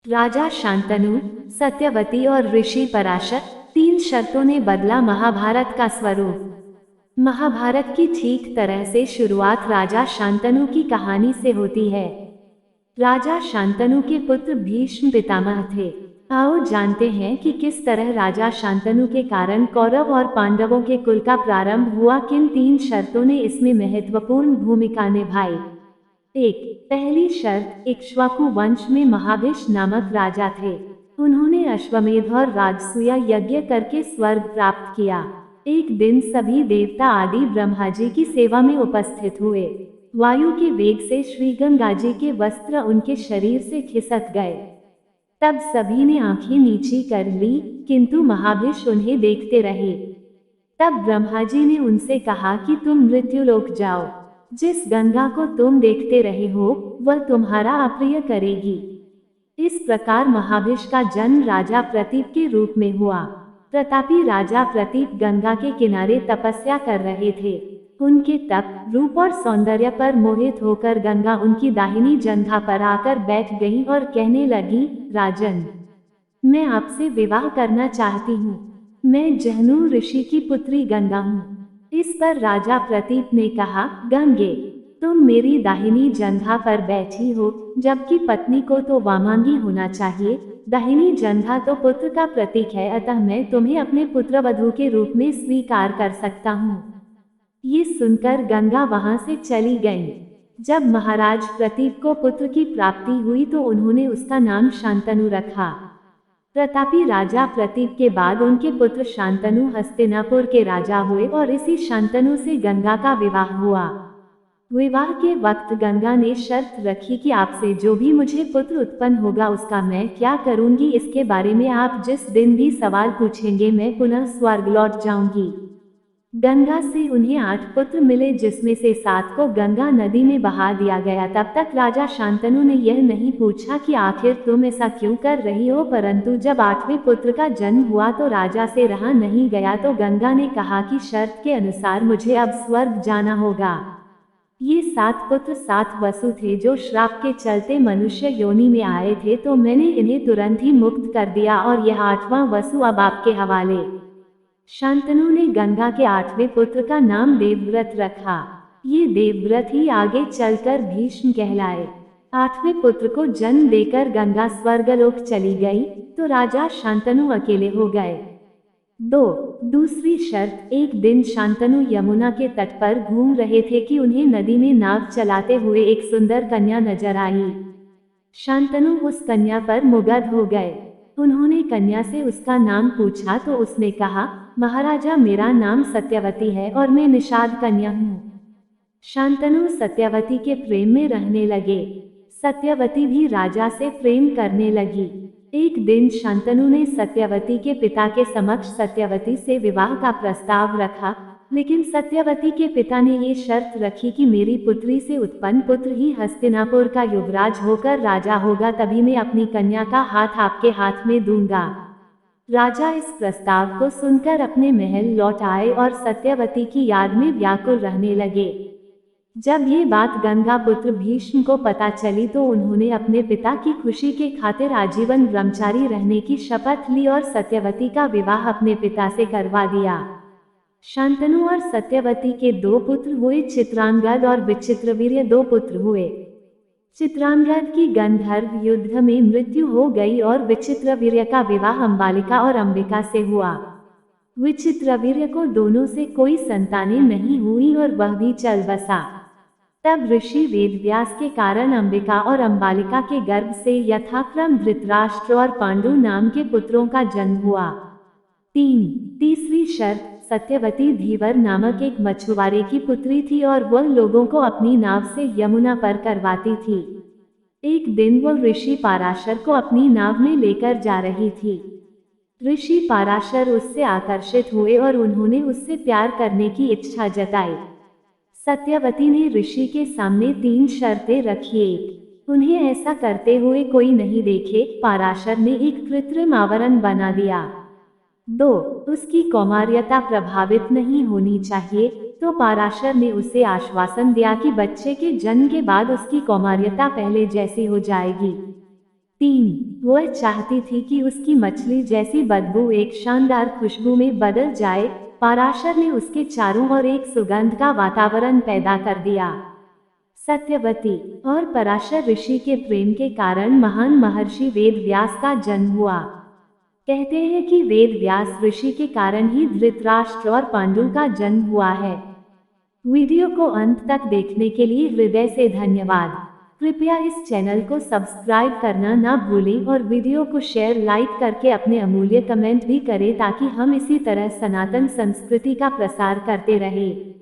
राजा शांतनु, सत्यवती और ऋषि पराशर, 3 शर्तों ने बदला महाभारत का स्वरूप। महाभारत की ठीक तरह से शुरुआत राजा शांतनु की कहानी से होती है। राजा शांतनु के पुत्र भीष्म पितामह थे। आओ जानते हैं कि किस तरह राजा शांतनु के कारण कौरव और पांडवों के कुल का प्रारंभ हुआ। किन 3 शर्तों ने इसमें महत्वपूर्ण भूमिका निभाई। 1. पहली शर्त, इक्ष्वाकु वंश में महाभिष नामक राजा थे। उन्होंने अश्वमेध और राजसूया यज्ञ करके स्वर्ग प्राप्त किया। एक दिन सभी देवता आदि ब्रह्मा जी की सेवा में उपस्थित हुए। वायु के वेग से श्री गंगा जी के वस्त्र उनके शरीर से खिसक गए। तब सभी ने आंखें नीची कर ली, किंतु महाभिष उन्हें देखते रहे। तब ब्रह्मा जी ने उनसे कहा कि तुम मृत्युलोक जाओ। जिस गंगा को तुम देखते रहे हो, वह तुम्हारा अप्रिय करेगी। इस प्रकार महाभिष का जन्म राजा प्रतीप के रूप में हुआ। प्रतापी राजा प्रतीप गंगा के किनारे तपस्या कर रहे थे। उनके तप, रूप और सौंदर्य पर मोहित होकर गंगा उनकी दाहिनी जंघा पर आकर बैठ गई और कहने लगी, राजन, मैं आपसे विवाह करना चाहती हूँ। मैं जहनु ऋषि की पुत्री गंगा हूँ। इस पर राजा प्रतीप ने कहा, गंगे, तुम मेरी दाहिनी जंघा पर बैठी हो, जबकि पत्नी को तो वामांगी होना चाहिए। दाहिनी जंघा तो पुत्र का प्रतीक है, अतः मैं तुम्हें अपने पुत्रवधू के रूप में स्वीकार कर सकता हूँ। ये सुनकर गंगा वहां से चली गई। जब महाराज प्रतीप को पुत्र की प्राप्ति हुई तो उन्होंने उसका नाम शांतनु रखा। प्रतापी राजा प्रतीप के बाद उनके पुत्र शांतनु हस्तिनापुर के राजा हुए और इसी शांतनु से गंगा का विवाह हुआ। विवाह के वक्त गंगा ने शर्त रखी कि आपसे जो भी मुझे पुत्र उत्पन्न होगा उसका मैं क्या करूंगी, इसके बारे में आप जिस दिन भी सवाल पूछेंगे मैं पुनः स्वर्ग लौट जाऊंगी। गंगा से उन्हें 8 पुत्र मिले, जिसमें से 7 को गंगा नदी में बहा दिया गया। तब तक राजा शांतनु ने यह नहीं पूछा कि आखिर तुम ऐसा क्यों कर रही हो, परंतु जब 8वें पुत्र का जन्म हुआ तो राजा से रहा नहीं गया, तो गंगा ने कहा कि शर्त के अनुसार मुझे अब स्वर्ग जाना होगा। ये 7 पुत्र 7 वसु थे जो श्राप के चलते मनुष्य योनि में आए थे, तो मैंने इन्हें तुरंत ही मुक्त कर दिया और यह 8वां वसु अब आपके हवाले। शांतनु ने गंगा के 8वें पुत्र का नाम देवव्रत रखा। ये देवव्रत ही आगे चलकर भीष्म कहलाए। 8वें पुत्र को जन्म देकर गंगा स्वर्गलोक चली गई, तो राजा शांतनु अकेले हो गए। 2. दूसरी शर्त, एक दिन शांतनु यमुना के तट पर घूम रहे थे कि उन्हें नदी में नाव चलाते हुए एक सुंदर कन्या नजर आई। शांतनु उस कन्या पर मुग्ध हो गए। उन्होंने कन्या से उसका नाम पूछा तो उसने कहा, महाराजा, मेरा नाम सत्यवती है और मैं निषाद कन्या हूँ। शांतनु सत्यवती के प्रेम में रहने लगे। सत्यवती भी राजा से प्रेम करने लगी। एक दिन शांतनु ने सत्यवती के पिता के समक्ष सत्यवती से विवाह का प्रस्ताव रखा, लेकिन सत्यवती के पिता ने ये शर्त रखी कि मेरी पुत्री से उत्पन्न पुत्र ही हस्तिनापुर का युवराज होकर राजा होगा, तभी मैं अपनी कन्या का हाथ आपके हाथ में दूंगा। राजा इस प्रस्ताव को सुनकर अपने महल लौट आए और सत्यवती की याद में व्याकुल रहने लगे। जब ये बात गंगा पुत्र भीष्म को पता चली तो उन्होंने अपने पिता की खुशी के खातिर आजीवन ब्रह्मचारी रहने की शपथ ली और सत्यवती का विवाह अपने पिता से करवा दिया। शांतनु और सत्यवती के 2 पुत्र हुए, चित्रांगद और विचित्रवीर्य 2 पुत्र हुए। चित्रांगद की गंधर्व युद्ध में मृत्यु हो गई और विचित्रवीर्य का विवाह अंबालिका और अंबिका से हुआ। विचित्रवीर्य को दोनों से कोई संतानें नहीं हुई और वह भी चल बसा। तब ऋषि वेदव्यास के कारण अंबिका और अंबालिका के गर्भ से यथाक्रम धृतराष्ट्र और पांडु नाम के पुत्रों का जन्म हुआ। 3. तीसरी शर्त, सत्यवती धीवर नामक एक मछुआरे की पुत्री थी और वह लोगों को अपनी नाव से यमुना पर करवाती थी। एक दिन वह ऋषि पाराशर को अपनी नाव में लेकर जा रही थी। ऋषि पाराशर उससे आकर्षित हुए और उन्होंने उससे प्यार करने की इच्छा जताई। सत्यवती ने ऋषि के सामने 3 शर्तें रखी। 1. उन्हें ऐसा करते हुए कोई नहीं देखे, पाराशर ने एक कृत्रिम आवरण बना दिया। 2. उसकी कौमार्यता प्रभावित नहीं होनी चाहिए, तो पाराशर ने उसे आश्वासन दिया कि बच्चे के जन्म के बाद उसकी कौमार्यता पहले जैसी हो जाएगी। 3. वह चाहती थी कि उसकी मछली जैसी बदबू एक शानदार खुशबू में बदल जाए। पराशर ने उसके चारों ओर एक सुगंध का वातावरण पैदा कर दिया। सत्यवती और पराशर ऋषि के प्रेम के कारण महान महर्षि वेद व्यास का जन्म हुआ। कहते हैं कि वेद व्यास ऋषि के कारण ही धृतराष्ट्र और पांडु का जन्म हुआ है। वीडियो को अंत तक देखने के लिए हृदय से धन्यवाद। कृपया इस चैनल को सब्सक्राइब करना ना भूलें और वीडियो को शेयर लाइक करके अपने अमूल्य कमेंट भी करें ताकि हम इसी तरह सनातन संस्कृति का प्रसार करते रहें।